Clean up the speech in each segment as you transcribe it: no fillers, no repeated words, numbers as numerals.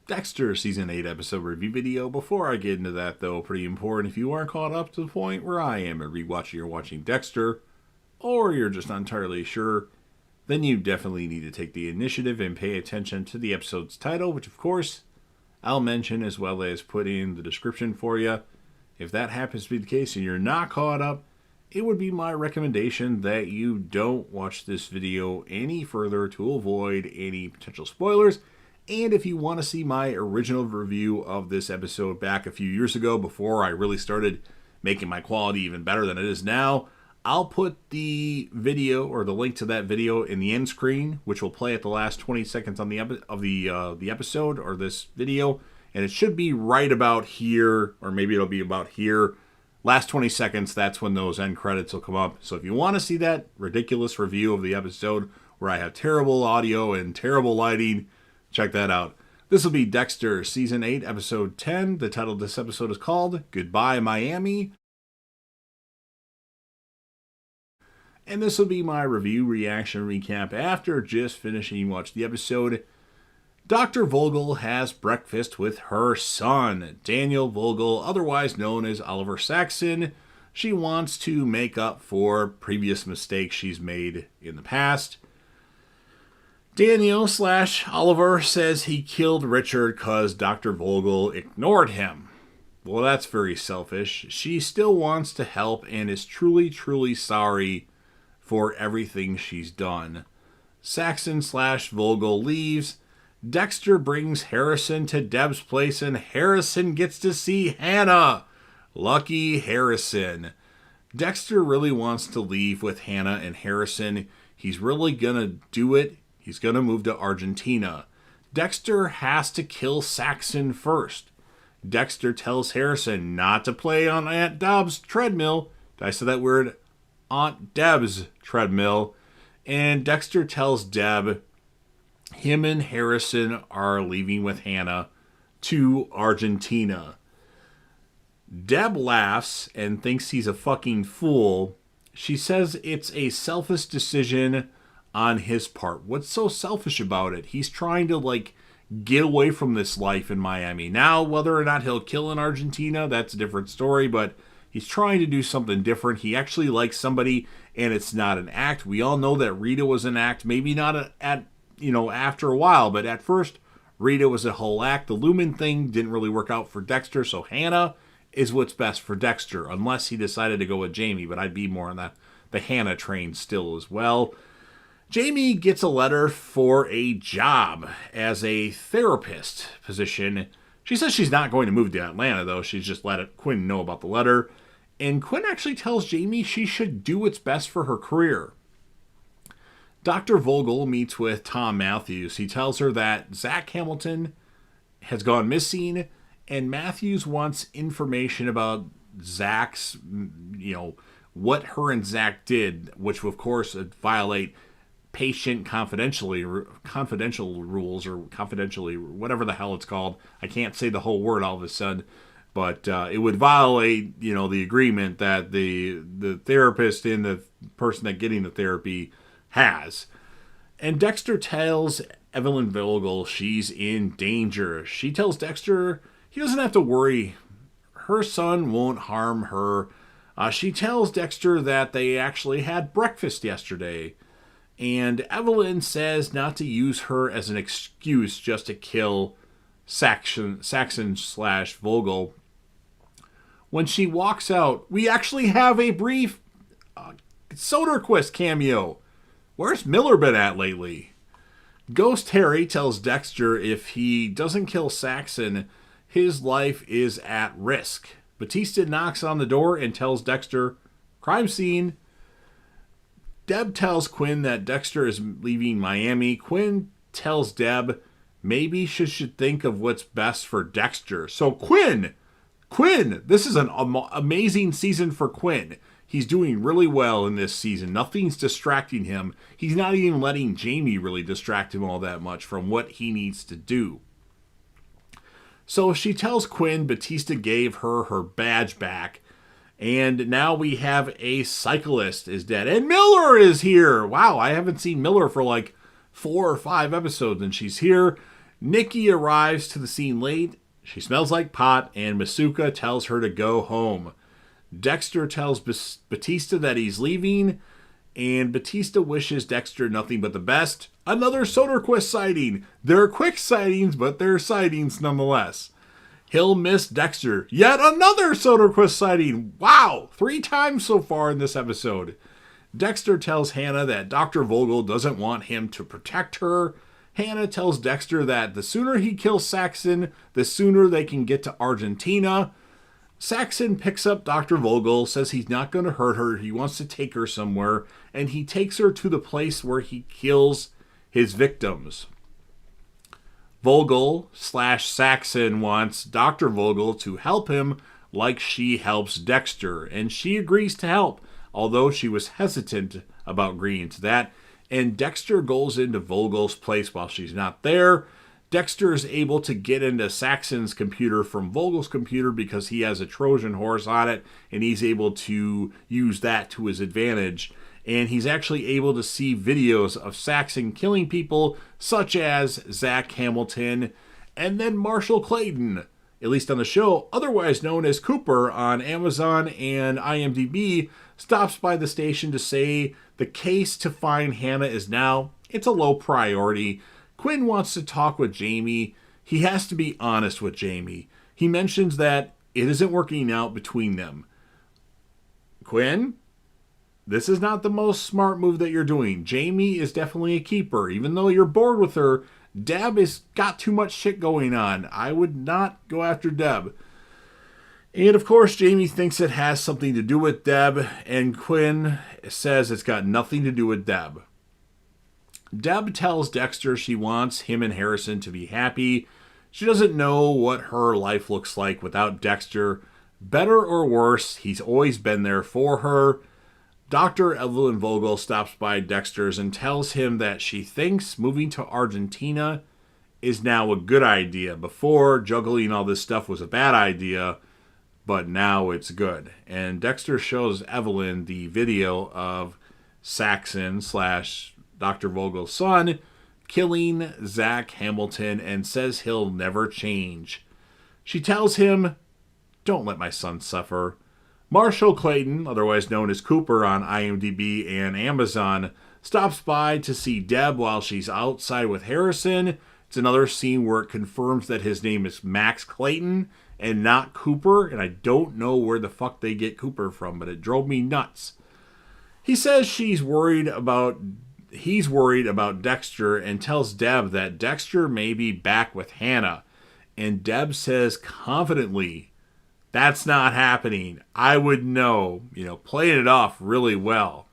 Dexter Season 8 episode review video. Before I get into that, though, pretty important, if you aren't caught up to the point where I am and rewatching or watching Dexter, or you're just not entirely sure, then you definitely need to take the initiative and pay attention to the episode's title, which of course I'll mention as well as put in the description for you. If that happens to be the case and you're not caught up, it would be my recommendation that you don't watch this video any further to avoid any potential spoilers. And if you want to see my original review of this episode back a few years ago before I really started making my quality even better than it is now, I'll put the video or the link to that video in the end screen, which will play at the last 20 seconds on the episode or this video. And it should be right about here, or maybe it'll be about here. Last 20 seconds, that's when those end credits will come up. So if you want to see that ridiculous review of the episode where I have terrible audio and terrible lighting, check that out. This will be Dexter Season 8, Episode 10. The title of this episode is called Goodbye Miami. And this will be my review, reaction, recap after just finishing watching the episode. Dr. Vogel has breakfast with her son, Daniel Vogel, otherwise known as Oliver Saxon. She wants to make up for previous mistakes she's made in the past. Daniel/Oliver says he killed Richard because Dr. Vogel ignored him. Well, that's very selfish. She still wants to help and is truly, truly sorry for everything she's done. Saxon/Vogel leaves. Dexter brings Harrison to Deb's place and Harrison gets to see Hannah. Lucky Harrison. Dexter really wants to leave with Hannah and Harrison. He's really gonna do it. He's gonna move to Argentina. Dexter has to kill Saxon first. Dexter tells Harrison not to play on Aunt Deb's treadmill. Did I say that word? Aunt Deb's treadmill. And Dexter tells Deb him and Harrison are leaving with Hannah to Argentina. Deb laughs and thinks he's a fucking fool. She says it's a selfish decision on his part. What's so selfish about it? He's trying to, get away from this life in Miami. Now, whether or not he'll kill in Argentina, that's a different story, but he's trying to do something different. He actually likes somebody, and it's not an act. We all know that Rita was an act. Maybe not after a while, but at first, Rita was a whole act. The Lumen thing didn't really work out for Dexter, so Hannah is what's best for Dexter, unless he decided to go with Jamie, but I'd be more on the Hannah train still as well. Jamie gets a letter for a job as a therapist position. She says she's not going to move to Atlanta, though. She's just let Quinn know about the letter. And Quinn actually tells Jamie she should do what's best for her career. Dr. Vogel meets with Tom Matthews. He tells her that Zach Hamilton has gone missing, and Matthews wants information about Zach's, what her and Zach did, which of course violate patient confidential rules or confidentially, whatever the hell it's called. I can't say the whole word all of a sudden, but it would violate, the agreement that the therapist and the person that getting the therapy has. And Dexter tells Evelyn Vogel she's in danger. She tells Dexter he doesn't have to worry. Her son won't harm her. She tells Dexter that they actually had breakfast yesterday. And Evelyn says not to use her as an excuse just to kill Saxon/Vogel. When she walks out, we actually have a brief Soderquist cameo. Where's Miller been at lately? Ghost Harry tells Dexter if he doesn't kill Saxon, his life is at risk. Batista knocks on the door and tells Dexter, crime scene. Deb tells Quinn that Dexter is leaving Miami. Quinn tells Deb maybe she should think of what's best for Dexter. So Quinn, this is an amazing season for Quinn. He's doing really well in this season. Nothing's distracting him. He's not even letting Jamie really distract him all that much from what he needs to do. So she tells Quinn Batista gave her badge back. And now we have a cyclist is dead. And Miller is here. Wow, I haven't seen Miller for 4 or 5 episodes, and she's here. Nikki arrives to the scene late. She smells like pot, and Masuka tells her to go home. Dexter tells Batista that he's leaving, and Batista wishes Dexter nothing but the best. Another Soderquist sighting. They're quick sightings, but they're sightings nonetheless. He'll miss Dexter. Yet another Soderquist sighting. Wow, 3 times so far in this episode. Dexter tells Hannah that Dr. Vogel doesn't want him to protect her. Hannah tells Dexter that the sooner he kills Saxon, the sooner they can get to Argentina. Saxon picks up Dr. Vogel, says he's not going to hurt her, he wants to take her somewhere, and he takes her to the place where he kills his victims. Vogel/Saxon wants Dr. Vogel to help him like she helps Dexter, and she agrees to help, although she was hesitant about agreeing to that, and Dexter goes into Vogel's place while she's not there. Dexter is able to get into Saxon's computer from Vogel's computer because he has a Trojan horse on it, and he's able to use that to his advantage. And he's actually able to see videos of Saxon killing people, such as Zach Hamilton and then Marshall Clayton, at least on the show, otherwise known as Cooper on Amazon and IMDb, stops by the station to say the case to find Hannah is now, it's a low priority. Quinn wants to talk with Jamie. He has to be honest with Jamie. He mentions that it isn't working out between them. Quinn, this is not the most smart move that you're doing. Jamie is definitely a keeper. Even though you're bored with her, Deb has got too much shit going on. I would not go after Deb. And of course, Jamie thinks it has something to do with Deb, and Quinn says it's got nothing to do with Deb. Deb tells Dexter she wants him and Harrison to be happy. She doesn't know what her life looks like without Dexter. Better or worse, he's always been there for her. Dr. Evelyn Vogel stops by Dexter's and tells him that she thinks moving to Argentina is now a good idea. Before, juggling all this stuff was a bad idea, but now it's good. And Dexter shows Evelyn the video of Saxon/Dr. Vogel's son killing Zach Hamilton and says he'll never change. She tells him, "Don't let my son suffer." Marshall Clayton, otherwise known as Cooper on IMDb and Amazon, stops by to see Deb while she's outside with Harrison. It's another scene where it confirms that his name is Max Clayton and not Cooper, and I don't know where the fuck they get Cooper from, but it drove me nuts. He says he's worried about Dexter and tells Deb that Dexter may be back with Hannah. And Deb says confidently, "That's not happening. I would know," playing it off really well.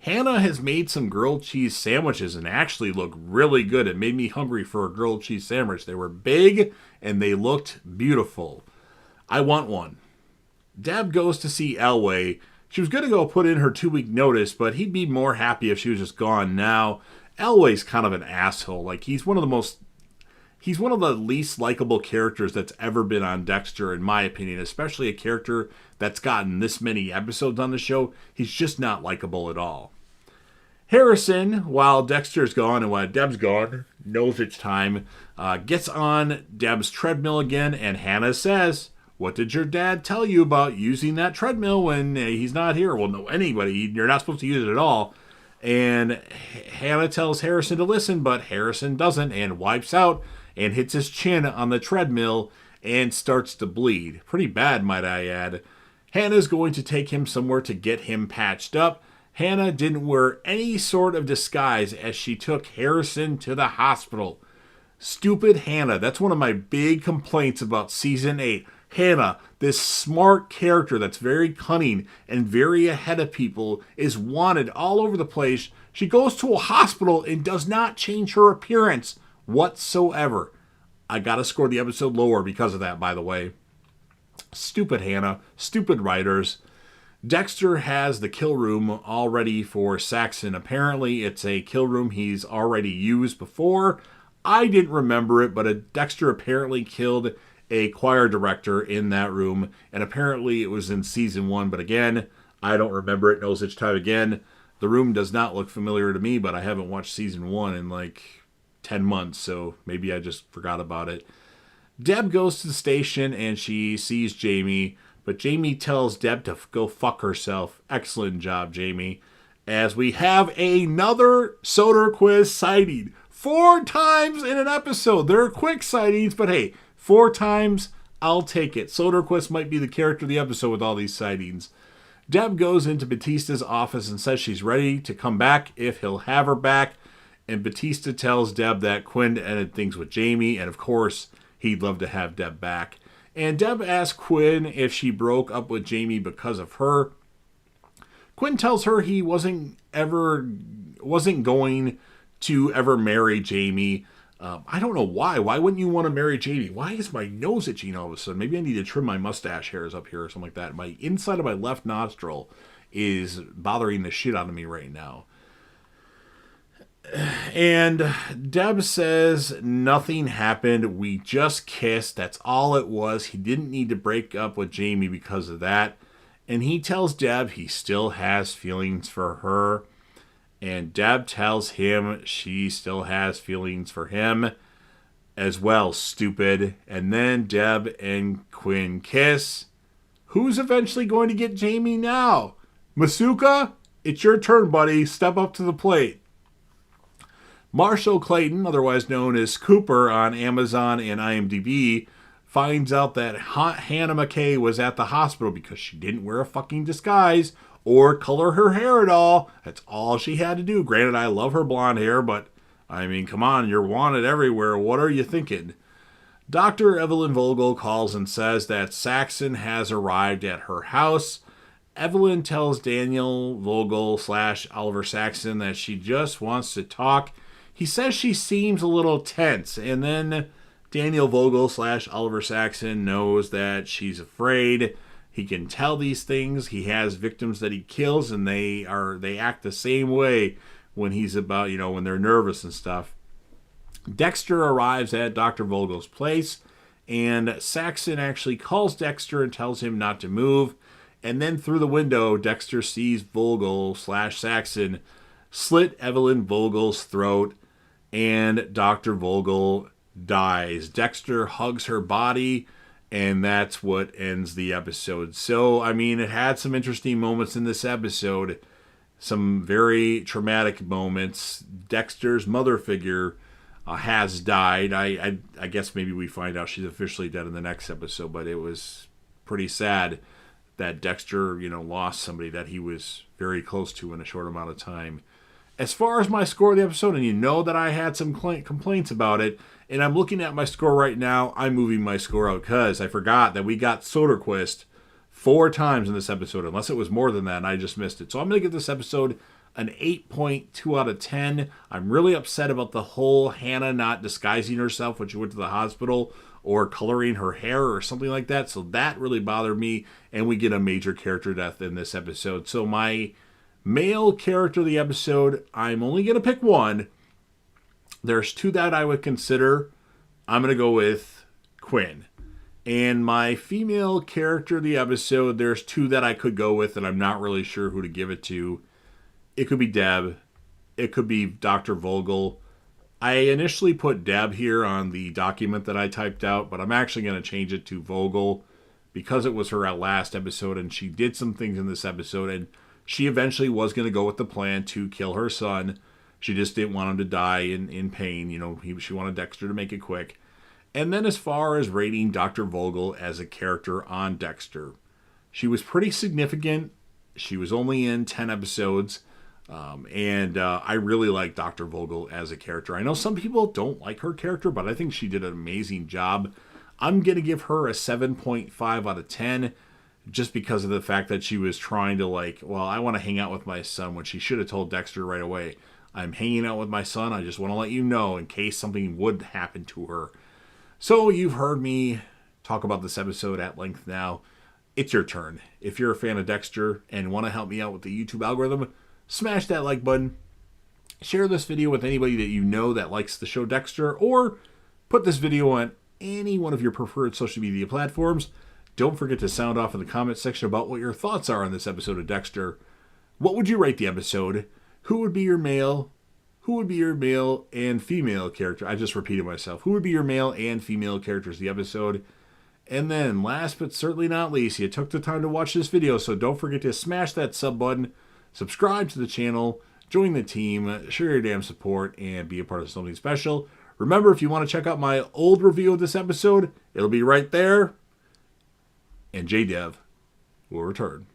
Hannah has made some grilled cheese sandwiches and actually look really good. It made me hungry for a grilled cheese sandwich. They were big and they looked beautiful. I want one. Deb goes to see Elway. She was going to go put in her 2-week notice, but he'd be more happy if she was just gone now. Elway's kind of an asshole. He's one of the least likable characters that's ever been on Dexter, in my opinion, especially a character that's gotten this many episodes on the show. He's just not likable at all. Harrison, while Dexter's gone and while Deb's gone, knows it's time, gets on Deb's treadmill again, and Hannah says, "What did your dad tell you about using that treadmill when he's not here?" Well, no, anybody. You're not supposed to use it at all. And Hannah tells Harrison to listen, but Harrison doesn't and wipes out and hits his chin on the treadmill and starts to bleed. Pretty bad, might I add. Hannah's going to take him somewhere to get him patched up. Hannah didn't wear any sort of disguise as she took Harrison to the hospital. Stupid Hannah. That's one of my big complaints about Season 8. Hannah, this smart character that's very cunning and very ahead of people, is wanted all over the place. She goes to a hospital and does not change her appearance whatsoever. I gotta score the episode lower because of that, by the way. Stupid Hannah. Stupid writers. Dexter has the kill room all ready for Saxon. Apparently, it's a kill room he's already used before. I didn't remember it, but Dexter apparently killed a choir director in that room, and apparently it was in Season 1, but again, I don't remember it. No such time again. The room does not look familiar to me, but I haven't watched Season 1 in 10 months, so maybe I just forgot about it. Deb goes to the station and she sees Jamie, but Jamie tells Deb to go fuck herself. Excellent job, Jamie. As we have another Soderquist sighting. 4 times in an episode. They're quick sightings, but hey, 4 times, I'll take it. Soderquist might be the character of the episode with all these sightings. Deb goes into Batista's office and says she's ready to come back if he'll have her back. And Batista tells Deb that Quinn ended things with Jamie, and of course, he'd love to have Deb back. And Deb asks Quinn if she broke up with Jamie because of her. Quinn tells her he wasn't going to ever marry Jamie. I don't know why. Why wouldn't you want to marry Jamie? Why is my nose itching all of a sudden? Maybe I need to trim my mustache hairs up here or something like that. My inside of my left nostril is bothering the shit out of me right now. And Deb says nothing happened. We just kissed. That's all it was. He didn't need to break up with Jamie because of that. And he tells Deb he still has feelings for her. And Deb tells him she still has feelings for him as well, stupid. And then Deb and Quinn kiss. Who's eventually going to get Jamie now? Masuka? It's your turn, buddy. Step up to the plate. Marshall Clayton, otherwise known as Cooper on Amazon and IMDb, finds out that Hannah McKay was at the hospital because she didn't wear a fucking disguise or color her hair at all. That's all she had to do. Granted, I love her blonde hair, but, I mean, come on, you're wanted everywhere. What are you thinking? Dr. Evelyn Vogel calls and says that Saxon has arrived at her house. Evelyn tells Daniel Vogel / Oliver Saxon that she just wants to talk. He says she seems a little tense, and then Daniel Vogel / Oliver Saxon knows that she's afraid. He can tell these things. He has victims that he kills, and they act the same way when he's about, when they're nervous and stuff. Dexter arrives at Dr. Vogel's place, and Saxon actually calls Dexter and tells him not to move. And then through the window, Dexter sees Vogel / Saxon slit Evelyn Vogel's throat, and Dr. Vogel dies. Dexter hugs her body, and that's what ends the episode. So, I mean, it had some interesting moments in this episode. Some very traumatic moments. Dexter's mother figure has died. I guess maybe we find out she's officially dead in the next episode, but it was pretty sad that Dexter, lost somebody that he was very close to in a short amount of time. As far as my score of the episode, and you know that I had some complaints about it, and I'm looking at my score right now, I'm moving my score out because I forgot that we got Soderquist 4 times in this episode, unless it was more than that, and I just missed it. So I'm going to give this episode an 8.2 out of 10. I'm really upset about the whole Hannah not disguising herself when she went to the hospital or coloring her hair or something like that. So that really bothered me, and we get a major character death in this episode. So my male character of the episode, I'm only going to pick one. There's 2 that I would consider. I'm going to go with Quinn. And my female character of the episode, there's 2 that I could go with, and I'm not really sure who to give it to. It could be Deb. It could be Dr. Vogel. I initially put Deb here on the document that I typed out, but I'm actually going to change it to Vogel because it was her last episode, and she did some things in this episode, and she eventually was going to go with the plan to kill her son. She just didn't want him to die in pain. She wanted Dexter to make it quick. And then as far as rating Dr. Vogel as a character on Dexter, she was pretty significant. She was only in 10 episodes. And I really like Dr. Vogel as a character. I know some people don't like her character, but I think she did an amazing job. I'm going to give her a 7.5 out of 10. Just because of the fact that she was trying to I want to hang out with my son, when she should have told Dexter right away, I'm hanging out with my son. I just want to let you know in case something would happen to her. So you've heard me talk about this episode at length now. It's your turn. If you're a fan of Dexter and want to help me out with the YouTube algorithm, smash that like button. Share this video with anybody that you know that likes the show Dexter, or put this video on any one of your preferred social media platforms. Don't forget to sound off in the comment section about what your thoughts are on this episode of Dexter. What would you rate the episode? Who would be your male? who would be your male and female character? I just repeated myself. Who would be your male and female characters of the episode? And then, last but certainly not least, you took the time to watch this video, so don't forget to smash that sub button, subscribe to the channel, join the team, share your damn support, and be a part of something special. Remember, if you want to check out my old review of this episode, it'll be right there. And JDev will return.